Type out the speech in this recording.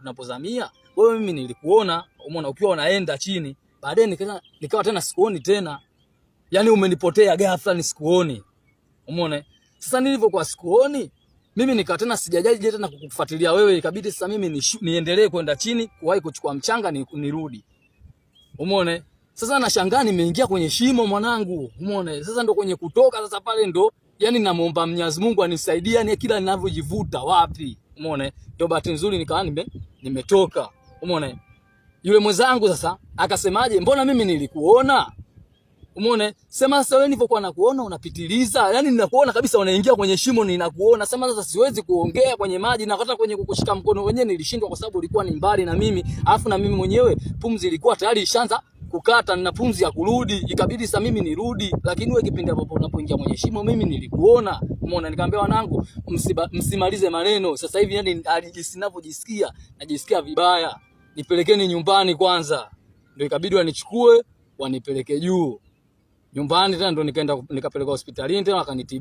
tunapozamia wewe mimi nilikuona, umeona ukiwa unaenda chini, baadaye nikawa tena sikuoni tena. Yaani umenipotea ghafla nisikuoni. Umeona? Sasa nilivyokuwa sikuoni, mimi nikawa tena sijajaji tena kukufuatilia wewe, ikabidi sasa mimi niendelee kwenda chini, kuwahi kuchukua mchanga nirudi. Umeona? Sasa nashangaa nimeingia kwenye shimo mwanangu. Umeona? Sasa ndo kwenye kutoka sasa pale ndo yani namuomba Mwenyezi Mungu anisaidie yani kila ninavyojivuta wapi. Umeona? Ndio bahati nzuri nikawa nimetoka. Umeona? Yule mwenzangu sasa akasemaje, mbona mimi nilikuona? Umeona? Sema sasa wewe nilipokuwa nakuona unapitiliza. Yaani ninakuona kabisa unaingia kwenye shimo ninakuona. Sema sasa siwezi kuongea kwenye maji na hata kwenye kukushika mkono wenyewe nilishindwa kwa sababu ulikuwa ni mbali na mimi. Alafu na mimi mwenyewe pumzi ilikuwa tayari ishaanza kukata na pumzi ya kurudi. Ikabidi sasa mimi nirudi. Lakini wewe kipindi hapo unapoingia kwenye shimo mimi nilikuona. Umeona? Nikamwambia wanangu msimalize maneno. Sasa hivi yani ninavyojisikia najisikia vibaya. Nipelekeni nyumbani kwanza. Ndio ikabidi wanichukue wanipeleke juu nyumbani tena, ndo nikapeleka hospitalini tena wakanitibu.